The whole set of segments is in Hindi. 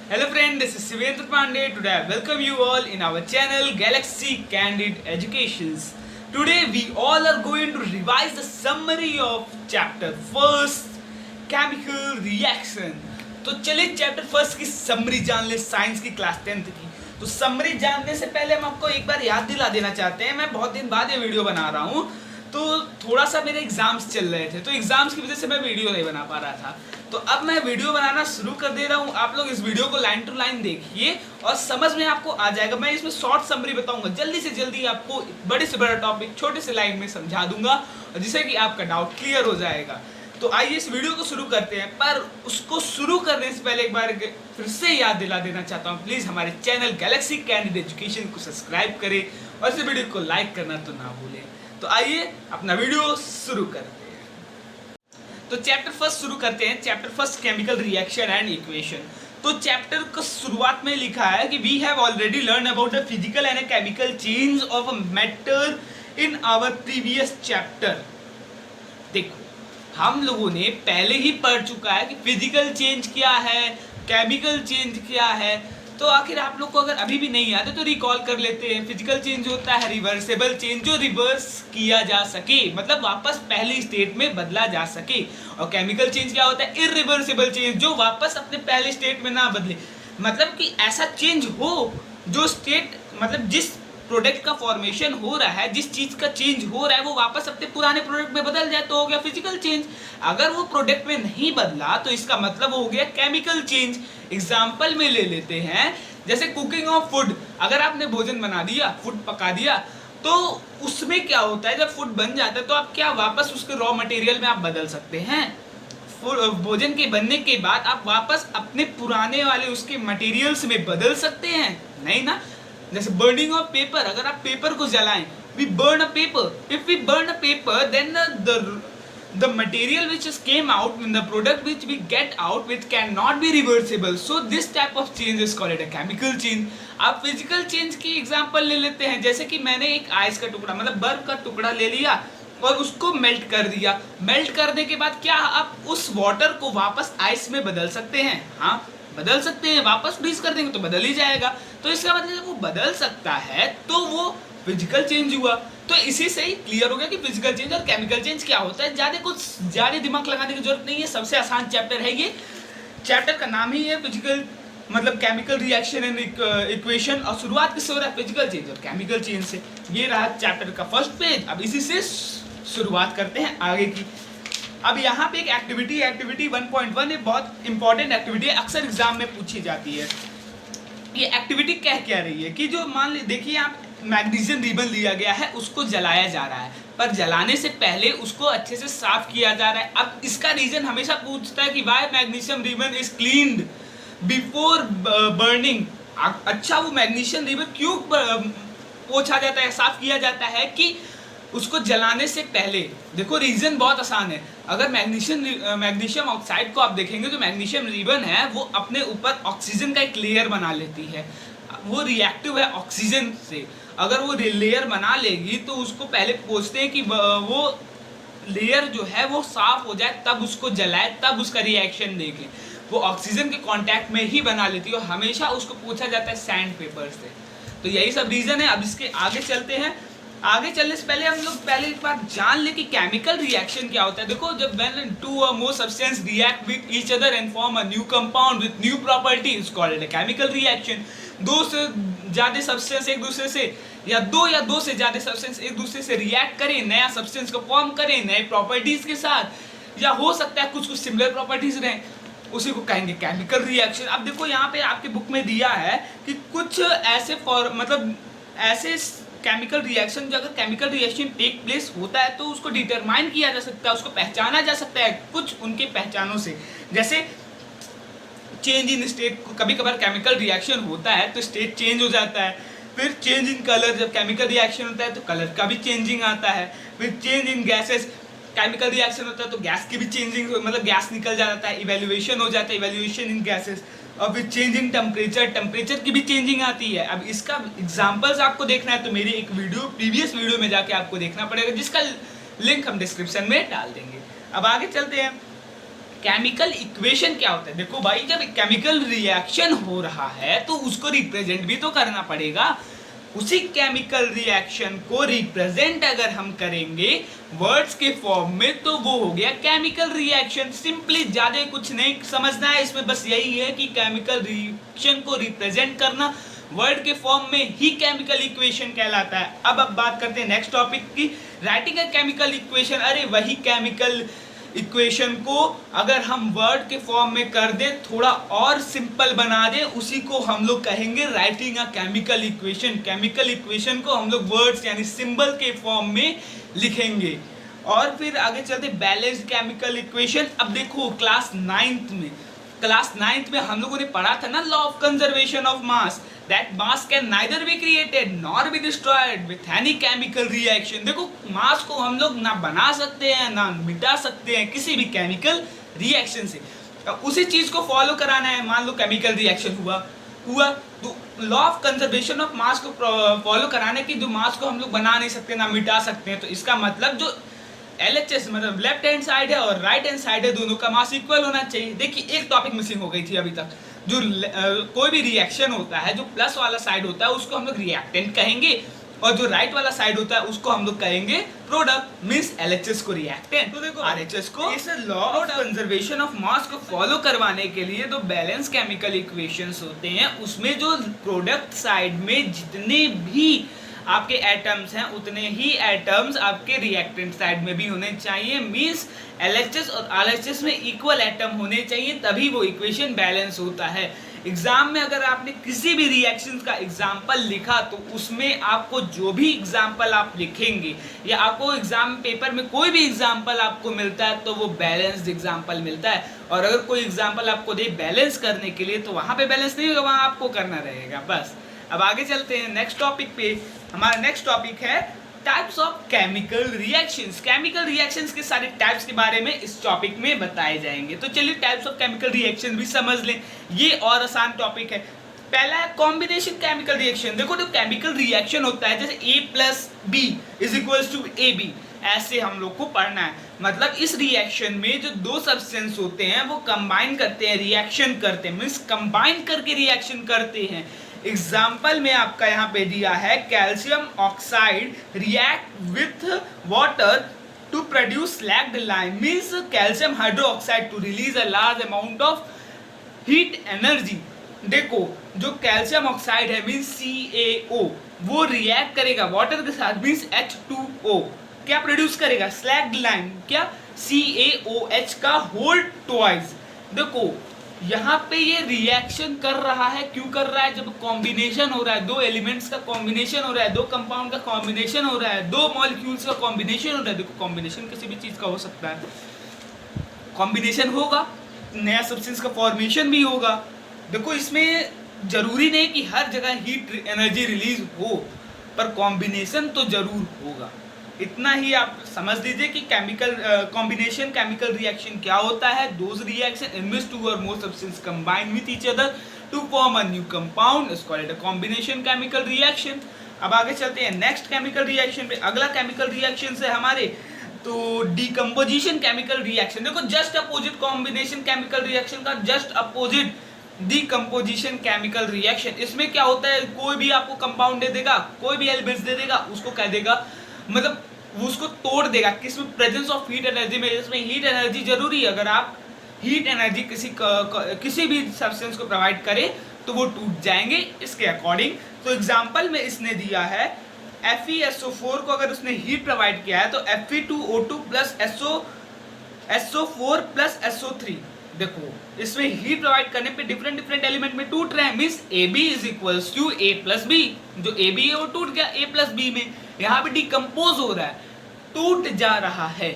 Hello friend, this is Sivendra Pandey. Today I welcome you all in our channel Galaxy Candid Educations. Today we all are going to revise the summary of chapter first, chemical reaction. तो चलिए चैप्टर फर्स्ट की समरी जान ले साइंस की क्लास 10th की। तो समरी जानने से पहले हम आपको एक बार याद दिला देना चाहते हैं, मैं बहुत दिन बाद ये वीडियो बना रहा हूँ, तो थोड़ा सा मेरे एग्जाम्स चल रहे थे, तो एग्जाम्स की वजह से मैं वीडियो नहीं बना पा रहा था। तो अब मैं वीडियो बनाना शुरू कर दे रहा हूँ। आप लोग इस वीडियो को लाइन टू लाइन देखिए और समझ में आपको आ जाएगा। मैं इसमें शॉर्ट समरी बताऊंगा, जल्दी से जल्दी आपको बड़े से बड़ा टॉपिक छोटे से लाइन में समझा दूंगा, जिससे कि आपका डाउट क्लियर हो जाएगा। तो आइए इस वीडियो को शुरू करते हैं, पर उसको शुरू करने से पहले एक बार फिर से याद दिला देना चाहता हूँ, प्लीज़ हमारे चैनल गैलेक्सी कैंडिड एजुकेशन को सब्सक्राइब करें और इस वीडियो को लाइक करना तो ना भूलें। तो आइए अपना वीडियो शुरू करते हैं। तो चैप्टर फर्स्ट शुरू करते हैं। Chapter first chemical reaction and equation. तो चैप्टर को शुरुआत में लिखा है कि we have already learn about the physical and chemical change of a matter in our previous chapter. देखो, हम लोगों ने पहले ही पढ़ चुका है कि फिजिकल चेंज क्या है, केमिकल चेंज क्या है। तो आखिर आप लोग को अगर अभी भी नहीं याद है तो रिकॉल कर लेते हैं। फिजिकल चेंज होता है रिवर्सेबल चेंज, जो रिवर्स किया जा सके, मतलब वापस पहली स्टेट में बदला जा सके। और केमिकल चेंज क्या होता है? इरिवर्सिबल चेंज, जो वापस अपने पहले स्टेट में ना बदले, मतलब कि ऐसा चेंज हो जो स्टेट, मतलब जिस प्रोडक्ट का फॉर्मेशन हो रहा है, जिस चीज का चेंज हो रहा है, वो वापस अपने पुराने प्रोडक्ट में बदल जाए तो हो गया फिजिकल चेंज। अगर वो प्रोडक्ट में नहीं बदला तो इसका मतलब हो गया केमिकल चेंज। एग्जाम्पल में ले लेते हैं, जैसे कुकिंग ऑफ फूड। अगर आपने भोजन बना दिया, फूड पका दिया, तो उसमें क्या होता है, जब फूड बन जाता है तो आप क्या वापस उसके रॉ मटेरियल में आप बदल सकते हैं? भोजन के बनने के बाद आप वापस अपने पुराने वाले उसके मटेरियल्स में बदल सकते हैं? नहीं ना। जैसे बर्निंग ऑफ पेपर, अगर आप पेपर को जलाएं, we burn a paper. If we burn a paper, then the material which is came out in the product which we get out which cannot be reversible, so this type of change is called a chemical change. आप फिजिकल चेंज की एग्जांपल ले लेते हैं, जैसे कि मैंने एक आइस का टुकड़ा, मतलब बर्फ का टुकड़ा ले लिया और उसको मेल्ट कर दिया। मेल्ट करने के बाद क्या आप उस वाटर को वापस आइस में बदल सकते हैं? हाँ, बदल सकते हैं। वापस फ्रीज कर देंगे तो बदल ही जाएगा। तो इसका मतलब वो बदल सकता है तो वो फिजिकल चेंज हुआ। तो इसी से ही क्लियर हो गया कि फिजिकल चेंज और केमिकल चेंज क्या होता है। ज्यादा दिमाग लगाने की जरूरत नहीं है, सबसे आसान चैप्टर है ये। चैप्टर का नाम ही है फिजिकल, मतलब केमिकल रिएक्शन एंड इक्वेशन, और शुरुआत किससे हो रहा है? फिजिकल चेंज और केमिकल चेंज से। ये रहा चैप्टर का फर्स्ट पेज। अब इसी से शुरुआत करते हैं आगे की। अब यहाँ पे एक एक्टिविटी 1.1 है, बहुत इंपॉर्टेंट एक्टिविटी है, अक्सर एग्जाम में पूछी जाती है। ये एक्टिविटी कह क्या रही है कि जो मान ली, देखिए आप मैग्नीशियम रिबन लिया गया है, उसको जलाया जा रहा है, पर जलाने से पहले उसको अच्छे से साफ किया जा रहा है। अब इसका रीजन हमेशा पूछता है कि why magnesium ribbon is cleaned before burning. अच्छा, वो मैग्नीशियम रिबन क्यों पोंछा जाता है, साफ किया जाता है कि उसको जलाने से पहले? देखो रीजन बहुत आसान है। अगर मैग्नीशियम ऑक्साइड को आप देखेंगे तो मैग्नीशियम रिबन है वो अपने ऊपर ऑक्सीजन का एक लेयर बना लेती है, वो रिएक्टिव है ऑक्सीजन से। अगर वो लेयर बना लेगी तो उसको पहले पूछते हैं कि वो लेयर जो है वो साफ हो जाए, तब उसको जलाए, तब उसका रिएक्शन देखें। वो ऑक्सीजन के कांटेक्ट में ही बना लेती है और हमेशा उसको पूछा जाता है सैंड पेपर से। तो यही सब रीजन है। अब इसके आगे चलते हैं। आगे चलने से पहले हम लोग पहले एक बार जान ले कि केमिकल रिएक्शन क्या होता है। देखो, जब व्हेन टू और more substance react with each other and form a new compound with new property is called a chemical reaction. दो से ज्यादा सब्सटेंस एक दूसरे से, या दो से ज्यादा सब्सटेंस एक दूसरे से रिएक्ट करें, नया सब्सटेंस को फॉर्म करें नए प्रॉपर्टीज के साथ, या हो सकता है कुछ सिमिलर प्रॉपर्टीज रहें, उसी को कहेंगे केमिकल रिएक्शन। अब देखो यहाँ पे आपके बुक में दिया है कि कुछ ऐसे मतलब ऐसे केमिकल रिएक्शन, जो अगर केमिकल रिएक्शन टेक प्लेस होता है तो उसको डिटरमाइन किया जा सकता है, उसको पहचाना जा सकता है कुछ उनके पहचानों से। जैसे चेंज इन स्टेट, कभी कभार केमिकल रिएक्शन होता है तो स्टेट चेंज हो जाता है। फिर चेंज इन कलर, जब केमिकल रिएक्शन होता है तो कलर का भी चेंजिंग आता है। फिर change in gases, chemical reaction होता है तो गैस की भी चेंजिंग, मतलब गैस निकल जाता है, इवेल्युएशन हो जाता है, इवेल्युएशन इन गैसेस। और फिर चेंज इन टेम्परेचर, टेम्परेचर की भी चेंजिंग आती है। अब इसका एग्जांपल्स आपको देखना है तो मेरी एक वीडियो, प्रीवियस वीडियो में जाके आपको देखना पड़ेगा, जिसका लिंक हम डिस्क्रिप्शन में डाल देंगे। अब आगे चलते हैं। केमिकल इक्वेशन क्या होता है? देखो भाई, जब केमिकल रिएक्शन हो रहा है तो उसको रिप्रेजेंट भी तो करना पड़ेगा। उसी केमिकल रिएक्शन को रिप्रेजेंट अगर हम करेंगे वर्ड्स के फॉर्म में तो वो हो गया केमिकल रिएक्शन। सिंपली, ज्यादा कुछ नहीं समझना है इसमें, बस यही है कि केमिकल रिएक्शन को रिप्रेजेंट करना वर्ड के फॉर्म में ही केमिकल इक्वेशन कहलाता है। अब बात करते हैं नेक्स्ट टॉपिक की, राइटिंग अ केमिकल इक्वेशन। अरे वही केमिकल इक्वेशन को अगर हम वर्ड के फॉर्म में कर दे, थोड़ा और सिंपल बना दे, उसी को हम लोग कहेंगे writing a chemical equation. Chemical equation को हम लोग वर्ड्स यानी सिंबल के फॉर्म में लिखेंगे। और फिर आगे चलते बैलेंस्ड केमिकल इक्वेशन। अब देखो क्लास नाइन्थ में हम लोगों ने पढ़ा था ना law of conservation of mass, that mass can neither be created nor be destroyed with any chemical reaction. देखो मास को हम लोग ना बना सकते हैं ना मिटा सकते हैं किसी भी केमिकल रिएक्शन से। उसी चीज को फॉलो कराना है। मान लो केमिकल रिएक्शन हुआ तो law of conservation of mass को फॉलो कराने की, जो मास को हम लोग बना नहीं सकते ना मिटा सकते हैं, तो इसका मतलब जो LHS मतलब लेफ्ट हैंड साइड है और राइट हैंड साइड है, दोनों का मास इक्वल होना चाहिए। देखिए एक टॉपिक मिसिंग हो गई थी अभी तक। जो कोई भी रिएक्शन होता है, जो प्लस वाला साइड होता है उसको हम लोग रिएक्टेंट कहेंगे, और जो राइट वाला साइड होता है उसको हम लोग कहेंगे प्रोडक्ट, मींस LHS को रिएक्टेंट, तो देखो RHS को। इस law of conservation of mass को फॉलो करवाने के लिए जो बैलेंस केमिकल इक्वेशंस होते हैं उसमें जो प्रोडक्ट साइड में जितने भी आपके एटम्स हैं उतने ही एटम्स आपके रिएक्टेंट साइड में भी होने चाहिए। मींस LHS और RHS में इक्वल एटम होने चाहिए, तभी वो इक्वेशन बैलेंस होता है। एग्जाम में अगर आपने किसी भी रिएक्शन का एग्जाम्पल लिखा तो उसमें आपको जो भी एग्जाम्पल आप लिखेंगे या आपको एग्जाम पेपर में कोई भी एग्जाम्पल आपको मिलता है तो वो बैलेंस्ड एग्जाम्पल मिलता है। और अगर कोई एग्जाम्पल आपको दे बैलेंस करने के लिए तो वहाँ पे बैलेंस नहीं होगा, वहाँ आपको करना रहेगा बस। अब आगे चलते हैं नेक्स्ट टॉपिक पे। हमारा नेक्स्ट टॉपिक है types of chemical reactions. Chemical reactions के सारे टाइप्स के बारे में इस टॉपिक में बताए जाएंगे। तो चलिए टाइप्स ऑफ केमिकल रिएक्शन भी समझ लें, ये और आसान टॉपिक है। पहला है कॉम्बिनेशन केमिकल रिएक्शन। देखो जो केमिकल रिएक्शन होता है जैसे A+B = AB, ऐसे हम लोग को पढ़ना है। मतलब इस रिएक्शन में जो दो सब्सटेंस होते हैं वो कंबाइन करते हैं, रिएक्शन करते हैं, मींस कंबाइन करके रिएक्शन करते हैं। एग्जाम्पल में आपका यहाँ पे दिया है calcium oxide react with water to produce slaked lime, means calcium hydroxide to release a large amount of heat energy. देखो जो कैल्शियम ऑक्साइड है मींस CaO, वो रिएक्ट करेगा वाटर के साथ मींस H2O, क्या प्रोड्यूस करेगा स्लैग्ड लाइम, क्या CaOH का होल ट्वाइस। देखो यहाँ पे ये रिएक्शन कर रहा है, क्यों कर रहा है? जब कॉम्बिनेशन हो रहा है, दो एलिमेंट्स का कॉम्बिनेशन हो रहा है, दो कंपाउंड का कॉम्बिनेशन हो रहा है, दो मॉलिक्यूल्स का कॉम्बिनेशन हो रहा है। देखो कॉम्बिनेशन किसी भी चीज का हो सकता है, कॉम्बिनेशन होगा नया सब्सटेंस का फॉर्मेशन भी होगा। देखो इसमें जरूरी नहीं कि हर जगह हीट एनर्जी रिलीज हो, पर कॉम्बिनेशन तो जरूर होगा। इतना ही आप समझ लीजिए कि केमिकल कॉम्बिनेशन केमिकल रिएक्शन क्या होता है। Those reaction in which two और more substance combine with each other to form a new compound is called a combination chemical reaction. अब आगे चलते हैं नेक्स्ट केमिकल रिएक्शन पे। अगला केमिकल रिएक्शन है हमारे तो डिकम्पोजिशन केमिकल रिएक्शन। देखो just opposite combination chemical reaction का just opposite decomposition chemical reaction. इसमें क्या होता है, कोई भी आपको कंपाउंड दे देगा, कोई भी एलिमेंट्स दे देगा, उसको कह देगा मतलब वो उसको तोड़ देगा किसमें प्रेजेंस ऑफ हीट एनर्जी में। इसमें हीट एनर्जी जरूरी है, अगर आप हीट एनर्जी किसी भी सब्सटेंस को प्रोवाइड करें तो वो टूट जाएंगे इसके अकॉर्डिंग। तो एग्जांपल में इसने दिया है FeSO4 को अगर उसने हीट प्रोवाइड किया है तो Fe2O2 plus SO4 plus SO3। देखो इसमें हीट प्रोवाइड करने पे डिफरेंट एलिमेंट में टूट रहे हैं, मींस AB = A+B। जो AB है वो टूट गया A+B में, यहाँ पे डिकम्पोज हो रहा है, टूट जा रहा है,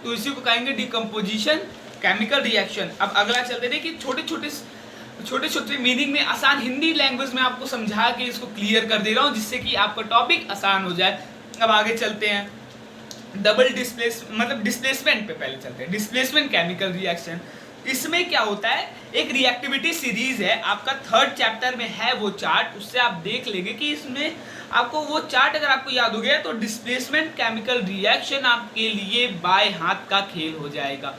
तो इसी को कहेंगे डिकम्पोजिशन केमिकल रिएक्शन। अब अगला चलते हैं कि छोटे छोटे मीनिंग में आसान हिंदी लैंग्वेज में आपको समझा के इसको क्लियर कर दे रहा हूँ जिससे कि आपका टॉपिक आसान हो जाए। अब आगे चलते हैं डबल डिस्प्लेसमेंट पे पहले चलते हैं। डिस्प्लेसमेंट केमिकल रिएक्शन, इसमें क्या होता है, एक रिएक्टिविटी सीरीज है, आपका 3rd चैप्टर में है वो चार्ट, उससे आप देख लेंगे कि इसमें आपको वो चार्ट अगर आपको याद हो गया तो डिस्प्लेसमेंट केमिकल रिएक्शन आपके लिए बाएं हाथ का खेल हो जाएगा।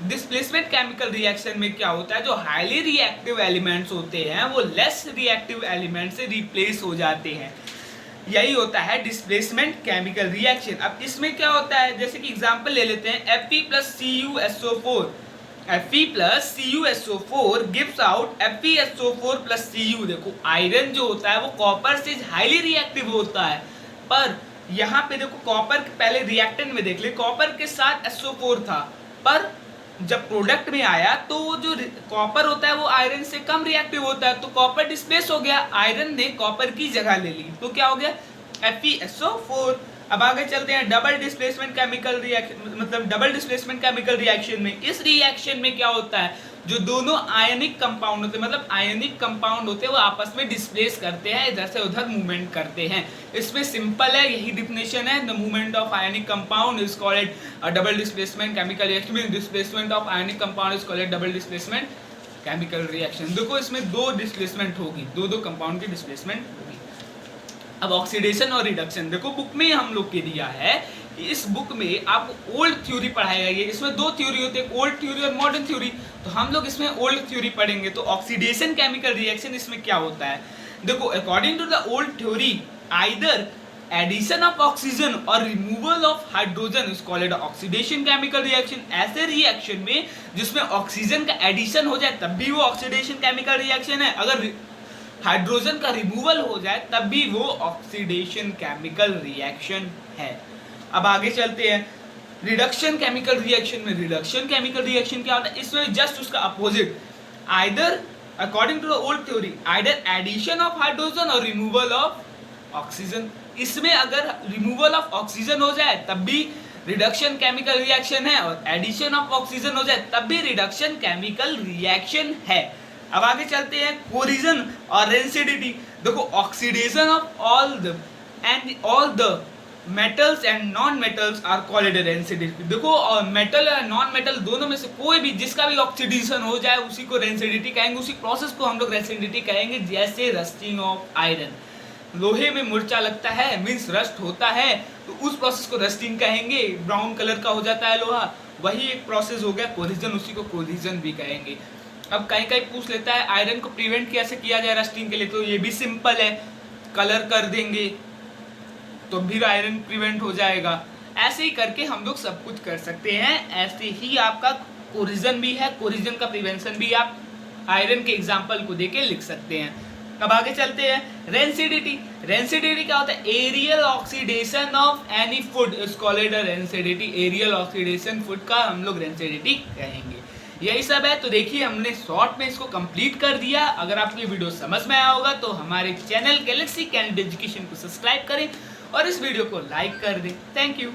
डिस्प्लेसमेंट केमिकल रिएक्शन में क्या होता है, जो हाईली रिएक्टिव एलिमेंट्स होते हैं वो लेस रिएक्टिव एलिमेंट से रिप्लेस हो जाते हैं। यही होता है डिस्प्लेसमेंट केमिकल रिएक्शन। अब इसमें क्या होता है, जैसे कि एग्जांपल ले लेते हैं, Fe+CuSO4 Fe+CuSO4 gives out FeSO4+Cu। देखो आयरन जो होता है वो कॉपर से हाईली रिएक्टिव होता है, पर यहाँ पे देखो कॉपर पहले रिएक्टेंट में देख ले, कॉपर के साथ SO4 था, पर जब प्रोडक्ट में आया तो जो कॉपर होता है वो आयरन से कम रिएक्टिव होता है, तो कॉपर डिस्प्लेस हो गया, आयरन ने कॉपर की जगह ले ली, तो क्या हो गया FeSO4। अब आगे चलते हैं डबल डिस्प्लेसमेंट केमिकल रिएक्शन, मतलब डबल डिस्प्लेसमेंट केमिकल रिएक्शन में। इस रिएक्शन में क्या होता है, जो दोनों आयनिक कंपाउंड होते हैं, मतलब आयनिक कंपाउंड होते हैं, वो आपस में डिस्प्लेस करते हैं, इधर से उधर मूवमेंट करते हैं। इसमें सिंपल है, यही डिफिनेशन है, the movement of ionic compound is called a double displacement chemical reaction, means displacement of ionic compound is called double displacement chemical reaction. देखो इसमें दो डिस्प्लेसमेंट होगी, दो कंपाउंड की डिस्प्लेसमेंट होगी। अब ऑक्सीडेशन और रिडक्शन, देखो बुक में हम लोग के दिया है कि इस बुक में आपको ओल्ड थ्योरी पढ़ाई गई है, इसमें दो थ्योरी होती है, ओल्ड थ्योरी और मॉडर्न थ्योरी, तो हम लोग इसमें ओल्ड थ्योरी पढ़ेंगे। तो ऑक्सीडेशन केमिकल रिएक्शन इसमें क्या होता है, देखो according to the old theory either addition of oxygen और removal of hydrogen is called oxidation chemical reaction. ऐसे रिएक्शन में जिसमें ऑक्सीजन का एडिशन हो जाए तब भी वो ऑक्सीडेशन केमिकल रिएक्शन है, अगर हाइड्रोजन का रिमूवल हो जाए तब भी वो ऑक्सीडेशन केमिकल रिएक्शन है। अब आगे चलते हैं रिडक्शन केमिकल रिएक्शन में। रिडक्शन केमिकल रिएक्शन क्या होता है, इसमें जस्ट उसका opposite, either according to the old theory either addition of hydrogen और रिमूवल ऑफ ऑक्सीजन। इसमें अगर रिमूवल ऑफ ऑक्सीजन हो जाए तब भी रिडक्शन केमिकल रिएक्शन है, और एडिशन ऑफ ऑक्सीजन हो जाए तब भी रिडक्शन केमिकल रिएक्शन है। अब आगे चलते हैं कोरिजन और रेंसिडिटी। देखो oxidation of all the metals and non metals are called rancidity. देखो मेटल और नॉन मेटल दोनों में से कोई भी जिसका भी ऑक्सीडेशन हो जाए उसी को रेंसिडिटी कहेंगे, उसी प्रोसेस को हम लोग रेंसिडिटी कहेंगे। जैसे रस्टिंग ऑफ आयरन, लोहे में मुर्चा लगता है मीन्स रस्ट होता है, तो उस प्रोसेस को रस्टिंग कहेंगे, ब्राउन कलर का हो जाता है लोहा, वही एक प्रोसेस हो गया कोरिजन, उसी को कोरिजन भी कहेंगे। अब कहीं पूछ लेता है आयरन को प्रिवेंट कैसे किया जाए रस्टिंग के लिए, तो ये भी सिंपल है, कलर कर देंगे तो भी आयरन प्रिवेंट हो जाएगा। ऐसे ही करके हम लोग सब कुछ कर सकते हैं। ऐसे ही आपका कोरिजन भी है, कोरिजन का प्रिवेंशन भी आप आयरन के एग्जाम्पल को देके लिख सकते हैं। अब आगे चलते हैं रेंसिडिटी। रेंसिडिटी क्या होता है, aerial oxidation of any food is called a rancidity. Aerial oxidation food का हम लोग रेंसिडिटी कहेंगे। यही सब है, तो देखिए हमने शॉर्ट में इसको कंप्लीट कर दिया। अगर आपको ये वीडियो समझ में आया होगा तो हमारे चैनल गैलेक्सी कैंडिड एजुकेशन को सब्सक्राइब करें और इस वीडियो को लाइक कर दें। Thank you.